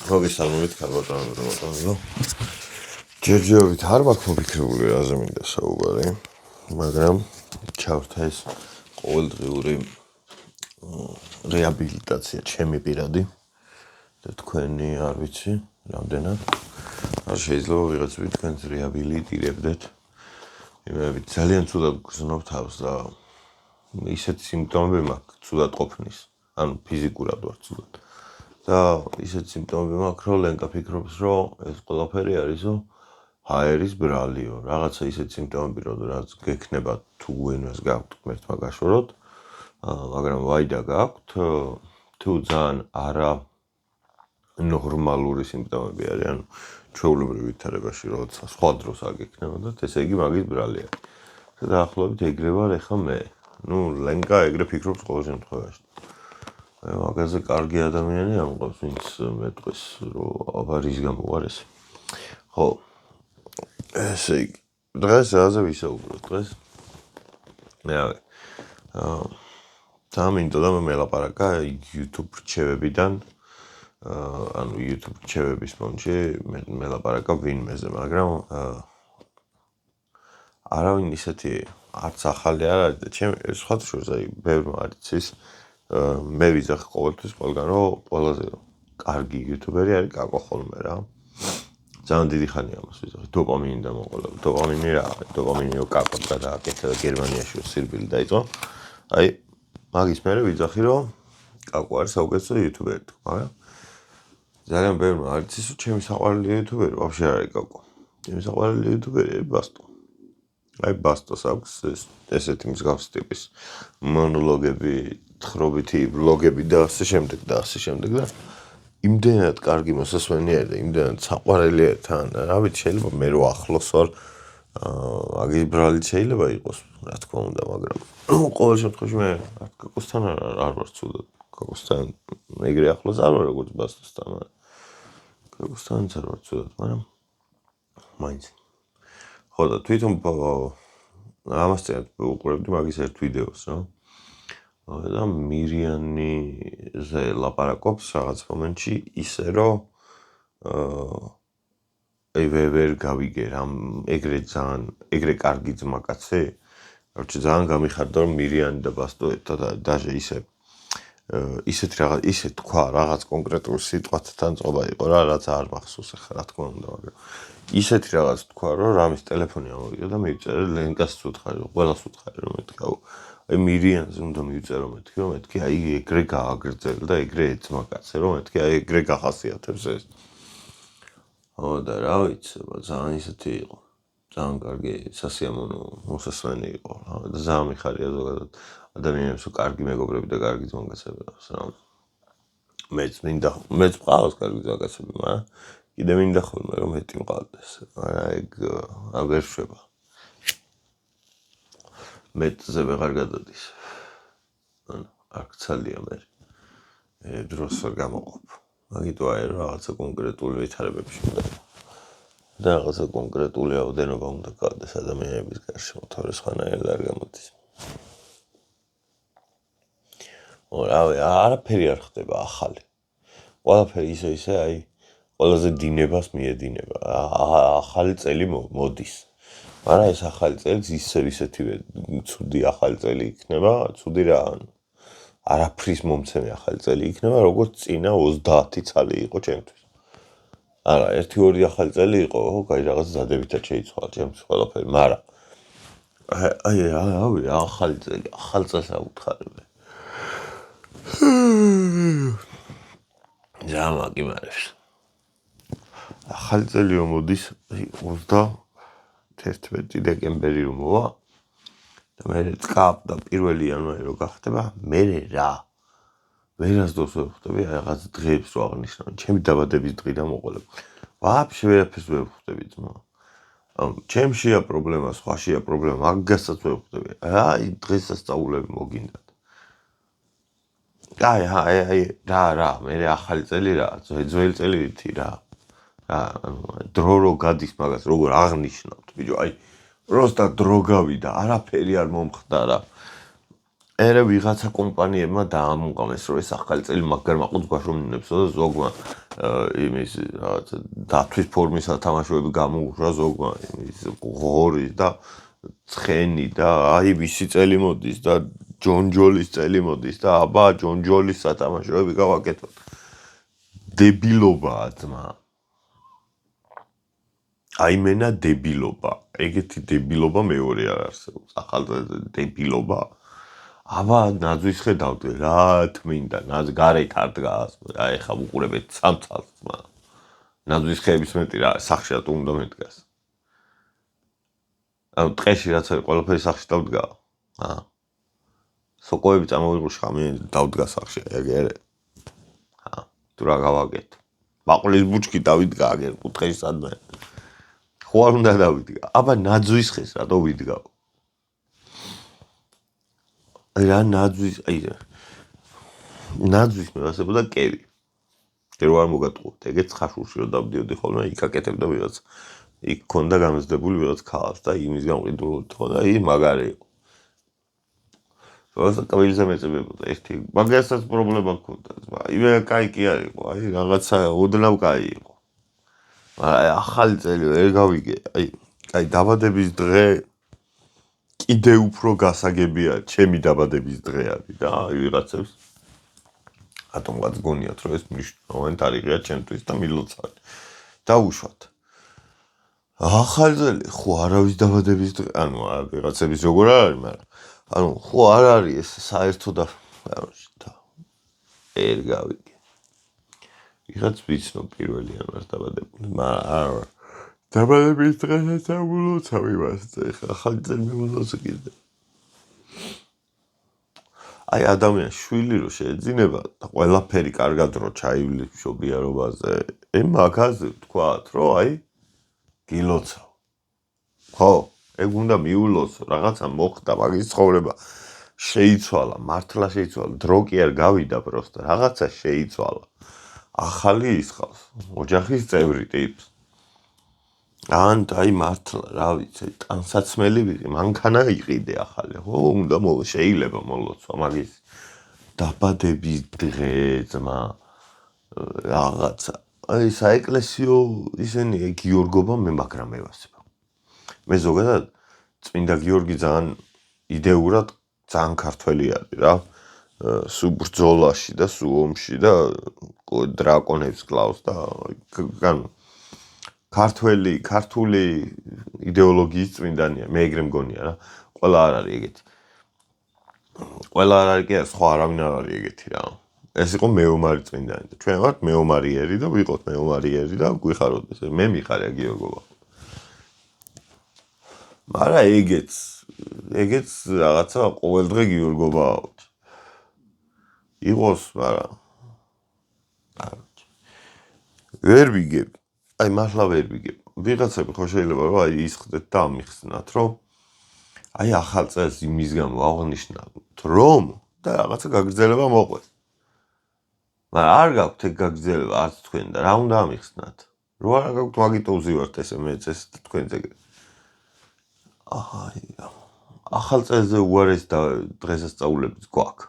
მოგესალმებით, ქალბატონო. ჯერჯერობით არ მაქვს მოფიქრებული რაზე მინდა საუბარი, მაგრამ ჩავრთა ეს ყოველდღიური რეაბილიტაცია ჩემი პირადი და თქვენი არ ვიცი, რამდენად არ შეიძლება ვიღაცები თქვენს რეაბილიტირებდეთ. იმებით ძალიან ცუდად გრძნობ თავს და ისეთ სიმპტომები მაქვს ცუდად ყოფნის, ანუ ფიზიკურად ვარ ცუდად. და ისეთ სიმპტომები მაქვს, რომ ლენკა ფიქრობს, რომ ეს ყველაფერი არისო ჰაერის ბრალიო. რაღაცა ისეთ სიმპტომები, რაც გექნება თუ გვენას გაქვთ ღმერთმა გაშოროთ, მაგრამ ვაიდა გაქვთ, თუ ძალიან არა ნორმალური სიმპტომები არის, ანუ ჩვეულებრივ ვითარებაში, როცა სხვა დროს აგექნებოდათ, ესე იგი მაგის ბრალია. და დაახლოებით ეგრე ვარ ახლა მე. ლენკა ეგრე ფიქრობს ყოველ შემთხვევაში. მაგაზე კარგი ადამიანი ამყავს, ვინც მეტყვის, რომ აბარის გამოვარ ეს. ხო. ესე იგი, დღეს რაზე ვისაუბროთ დღეს? მინდოდა მელაპარაკა YouTube რჩევებიდან, ანუ YouTube რჩევების ფონში მელაპარაკა ვინმეზე, მაგრამ არავინ ისეთი არც ახალი არ არის და ჩემი სხვათა შორის ბევრმა არ იცის, მე ვიძახი ყოველთვის ყველგან, რომ ყველაზე კარგი YouTuberi არის კაკო ხოლმე რა. ძალიან დიდი ხანია ამას ვიძახი, დოპამინი დამოყოლება. დოპამინი რა არის? დოპამინი რო კაკოდ გადააკეთა და გერმანიაში სირბილი დაიწყო. მაგის მერე ვიძახი, რომ კაკო არის საუკეთესო YouTuberi, მაგრამ ძალიან ბევრმა არ იცის, რომ ჩემი საყვარელი YouTuberi ვაფშე არ არის კაკო. ჩემი საყვარელი YouTuberi არის ბასტო. ბასტოს აქვს ესეთი მსგავსი ტიპის მონოლოგები, თხრობითი ვლოგები და ასე შემდეგ და იმდენად კარგი მოსასმენი არის და იმდენად საყვარელი არის თან, რა ვიცი, შეიძლება მე რო ახლოს ვარ, მაგის ბრალი შეიძლება იყოს, რა თქმა უნდა, მაგრამ ყოველ შემთხვევაში მე კაკოსთან არ ვარ ცუდად. კაკოსთან ეგრე ახლოს არ ვარ როგორც ბასტოსთან, მაგრამ კაკოსთანაც არ ვარ ცუდად, მაგრამ მაინც. ხო და თვითონ ამასწორად ვუყურებდი მაგის ერთ ვიდეოს, რა. და მირიანიზე ლაპარაკობს რაღაც მომენტში ისე, რომ ვერ გავიგე რამ ეგრე კარგი ძმაკაცი. короче, ძალიან გამიხარდა, რომ მირიანი და ბასტო ერთად დაჟე ისეთ თქვა რაღაც კონკრეტულ სიტყვათან წყობა იყო რა, რაც არ მახსოვს ახლა რა თქმა უნდა, მაგრამ ისეთი რაღაც თქვა, რომ რამის ტელეფონი ამოვიდა და მივწერე ლენკას უთხარი, ყველას უთხარი რომ მეთქა. მირიანზე უნდა მივწერო მეთქი, რომ მეთქი აი ეგრე გააგრძელ და ეგრე ეძმა კაცი, რომ მეთქი აი ეგრე გახასიათებს ეს. ხო და რა ვიცი, ძალიან ისეთი იყო. ძალიან კარგი სასიამოვნო მოსასმენი იყო. და ძალიან მიხარია ზოგადად ადამიანებს, რომ კარგი მეგობრები და კარგი ძმაკაცები აქვს რა. მეც მყავს კარგი ძმაკაცები, მაგრამ კიდე მინდა ხოლმე რომ მეტი მყავდეს. მაგრამ ეგ აღარ შვება. მეტზე ვეღარ გადადის. არ გცალია მე. დროს ვერ გამოყოფ. მაგიტო აი რაღაცა კონკრეტული ვითარებებში უნდა. და რაღაცა კონკრეტული რაოდენობა უნდა გავდეს ადამიანების გარშემო, თორე სხვანაირად არ გამოდის. არაფერი არ ხდება ახალი. ყველაფერი ისე აი ყველაზე დინებას მიედინება. ახალი წელი მოდის. მაგრამ ეს ახალი წელიც ისეთივე ცუდი ახალი წელი იქნება, ცუდი რა, არაფრის მომცემი ახალი წელი იქნება, როგორც წინა 30 წელი იყო ჩემთვის. არა, 1-2 ახალი წელი იყო, კაი რაღაც დადებითად შეიცვალა ჩემთვის ყველაფერი, მაგრამ ახალი წელი, ახალ წელს აუთხარებ. გამარებს. ახალი წელი რომ მოდის 31 დეკემბერი რომ მოვა და მე წკაპ და 1 იანვარი რო გახდება, მე რა ვერასდროს ვერ ხვდები რაღაც დღეებს რო აღნიშნავ, ჩემი დაბადების დღე და მოყოლებ. ვაფშე ვერაფერს ვერ ხვდები ძმა. ჩემშია პრობლემა, სხვაშია პრობლემა, მაგასაც ვერ ხვდები. აი დღესასწაულები მოგინდათ. რა, მე ახალი წელი რა, ძველი წელი ვითი რა. დრო რო გადის მაგას როგორ აღნიშნავთ, ბიჭო, აი просто დრო გავიდა, არაფერი არ მომხდარა. ვიღაცა კომპანიებმა დაამუყამეს, რომ ეს ახალი წელი მაგარ მაყუთ გვაშრომნებსო და ზოგმა იმის რაღაცა დათვის ფორმის სათამაშოები გამოუშვა ზოგმა იმის ღორი და ცხენი და აი ვისი წელი მოდის და ჯონჯოლის წელი მოდის და აბა ჯონჯოლის სათამაშოები გავაკეთოთ. დებილობაა ძმა. აი მენა დებილობა. ეგეთი დებილობა მეორე არ არსებობს. ახალწელზე დებილობა. აბა ნაძვის ხე დავდგე რა თმინდა გარეთ არ დგას. აი ხა უყურებთ სამწალს ძმა. ნაძვის ხეების მეტი რა სახში რატო უნდა მედგას. ანუ ტყეში რაც არის ყველაფერი სახში დავდგა. სოკოები წამოვიღო შხამიანი დავდგა სახში ეგერე. თუ რა გავაკეთო. მაყულის ბუჩქი დავიდგა აგერ კუთხეში სადმე. ხო არ უნდა დავიდგა. აბა ნაძვის ხეს რატო ვიდგავ? რა ნაძვის ნაძვის მე ვასებოდა კევი. რო არ მოგატყუოთ, ეგეც ხაშურში რო დავდიოდი ხოლმე, იქ აკეთებდა ვიღაც. იქ ქონდა გამიზდებული ვიღაც ქალს და იმის გამყიდულობდი ხოლმე, აი მაგარი იყო. როცა კავილზე მეწებებოდა ერთი, მაგასაც პრობლემა ჰქონდა. იმე კაი კი არ იყო, აი რაღაცა ოდნავ კაი იყო. მაგრამ ახალი წელი ვერ გავიგე, აი დაბადების დღე კიდე უფრო გასაგებია, ჩემი დაბადების დღე არის და აი ვიღაცებს ატომღაც გონიათ, რომ ეს მნიშვნელოვანი თარიღია ჩემთვის და მილოცავთ. დავუშვათ. ახალი წელი ხო არავის დაბადების დღე, ანუ ვიღაცების როგორ არ არის, მაგრამ ანუ ხო არ არის ეს საერთო და ვერ გავიგე. ვიღაც ვიცნობ პირველი ამას დაბადებული, მაგრამ დაბადების დღესაც ამულოცავ იმას, ეხლა ახალი წელი მიმულოცე კიდე. აი ადამიანს შვილი რო შეეძინება და ყველაფერი კარგად რო ჩაივლის მშობიარობაზე, მაგაზე ვთქვათ, რომ აი გილოცავ. ხო, ეგ უნდა მიულოცო, რაღაცა მოხდა, მაგის ცხოვრება შეიცვალა, მართლა შეიცვალა, დრო კი არ გავიდა პროსტა, რაღაცა შეიცვალა. ახალი ისხავს, ოჯახის წევრი ტიპს. აი მართლა, რა ვიცი, ტანსაცმელი ვიყი, მანქანა იყიდე ახალი, ხო, უნდა შეიძლება მოლოცვა მაგის დაბადების დღე, ძმა, რაღაცა. აი საეკლესიო ისენი გიორგობა მე მაგრამ მევასება. მე ზოგადად წმინდა გიორგი ძალიან იდეურად ძალიან ქართველი არის რა. სულ ბრძოლაში და სულ ომში და დრაკონებს კლავს და ქართული იდეოლოგიის წმინდანია, მე ეგრე მგონია რა. ყველა არ არის ეგეთი. ყველა არ არის კი სხვა არავინ არ არის ეგეთი რა. ეს იყო მეომარი წმინდანი და ჩვენ ვართ მეომარიერი და ვიყოთ მეომარიერი და გვიხაროთ ეს. მე მიხარია გიორგობა. მაგრამ ეგეც რაღაცა ყოველდღე გიორგობა იყოს, მაგრამ ვერ ვიგებ. აი მართლა ვერ ვიგებ. ვიღაცები ხო შეიძლება რომ აი ისხდეთ და ამიხსნათ, რომ აი ახალ წელს იმის გამო აღნიშნავთ, რომ და რაღაცა გაგრძელება მოყვეს. მაგრამ არ გაქვთ ეგ გაგრძელება არც თქვენ და რა უნდა ამიხსნათ? რო არ გაქვთ მაგით უზივართ ესე მეც ეს თქვენზე. ახალ წელზე უარეს და დღესასწაულებიც გვაქვს.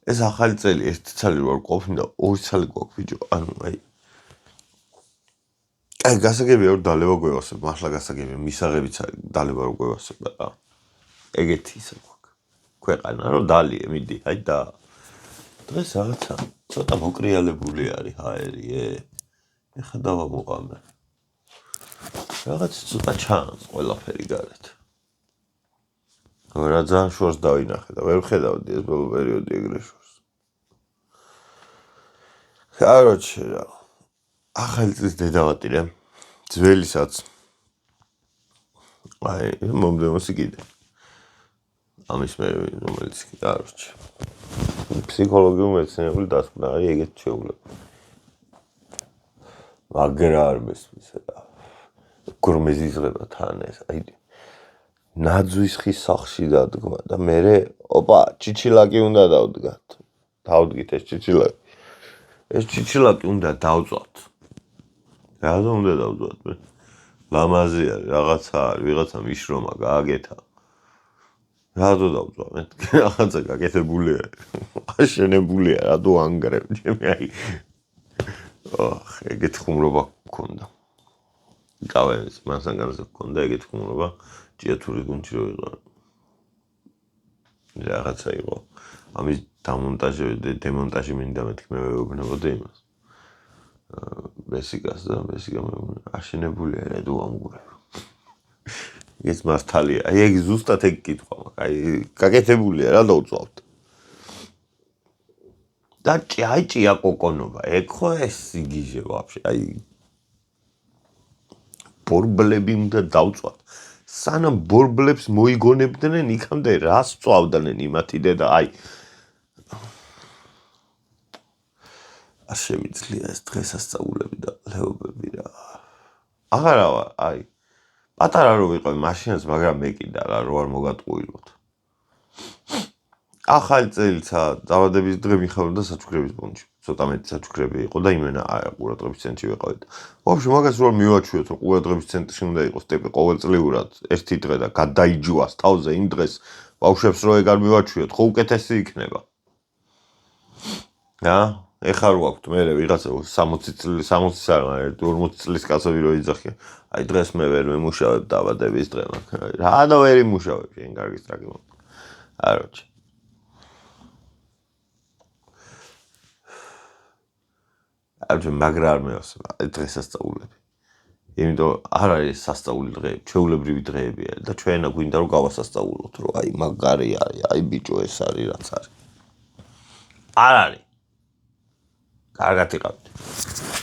ეს ახალი წელი ერთი ცალი რო არ ყოფნა, ორი ცალი გვაქვს ბიჭო, ანუ აი გასაგებია რომ დალევა გვევასებ, მართლა გასაგებია, მისაღებიც არის დალევა რო გვევასებ და ეგეთი ისე გვაქვს. ქვეყანა რომ დალია, მიდი, აი და დღეს რაღაცა ცოტა მოკრიალებული არის ჰაერი, ეხა დავამოყამე. რაღაც ცოტა ჩანს ყველაფერი გარეთ. რა ძალიან შორს დავინახე და ვერ ვხედავდი ეს ბოლო პერიოდი ეგრე შორს. Короче, ახალი წლის დედავატირე, ძველისაც. აი, მომდევნოsi კიდე. ამის მე რომელიც короче. ფსიქოლოგიური მეცნიერული დასკვნა არის ეგეთ შეუძლებელი. მაგრამ არ მესმის რა. გორმეზიზღება თან ეს, აი ნაძვის ხის სახში დადგმა და მე ოპა, ჩიჩილაკი უნდა დავდგათ. დავდგით ეს ჩიჩილაკი. ეს ჩიჩილაკი უნდა დავწვათ. რატომ უნდა დავწვათ მე? ლამაზი არის, რაღაცა არის, ვიღაცა მიშრომა გააკეთა. რატო დავწვა მე? რაღაცა გაკეთებულია. აშენებულია, რატო ანგრევ? ჩემი აი. ეგეთი ხუმრობა მქონდა. გავერის მასანგანზე მქონდა ეგეთი ხუმრობა, ჭიათურის გუნდში რო ვიყავ. რაღაცა იყო. ამის დამონტაჟი და დემონტაჟი მინდა მეთქი მე ვეუბნებოდი იმას. ბესიკას და ბესიკა აშენებულია რედო ამგურები. ეს მართალია. აი ეგ ზუსტად ეგ კითხვა მაქვს. აი გაკეთებულია რა დავწავთ. და აი ჭია კოკონობა. ეგ ხო ეს სიგიჟე ვაფშე. აი ბორბლები უნდა დავწვათ. სანამ ბორბლებს მოიგონებდნენ იქამდე რას წვავდნენ იმათი დედა აი არ შევიძლია ეს დღესასწაულები და ლეობები რა. აღარა ვარ, აი პატარა რო ვიყავი მაშინაც, მაგრამ მეკიდა რა რო არ მოგატყუილოთ. ახალი წელიწა დაბადების დღე მიხარდა საჩუქრების პონჩი. ცოტა მეტი საჩუქრები იყო და იმენა ყურადღების ცენტრში ვიყავით. ვაფშე მაგას რო მივაჩვიოთ, რომ ყურადღების ცენტრში უნდა იყოს ტიპი ყოველწლიურად ერთი დღე და გადაიჯვას თავზე იმ დღეს ბავშვებს რო ეგ არ მივაჩვიოთ, ხო უკეთესი იქნება. რა? ეხლა რო აქვთ მე ვიღაცა 60 წლის 60 არ მაგრამ 40 წლის კაცები რო იძახიან. აი დღეს მე ვერ მემუშავებ დაბადების დღე მაგრამ რა და ვერ იმუშავებ შენ კარგი სტრაგი მო. აროჩი. ამჯერად მაგრა არ მევასებ დღესასწაულები. იმიტომ არ არის სასწაული დღეები, ჩვეულებრივი დღეებია და ჩვენა გვინდა რომ გავასასწაულოთ, რომ აი მაგარი არის, აი ბიჭო ეს არის რაც არის. არ არის. კარგად იყავით.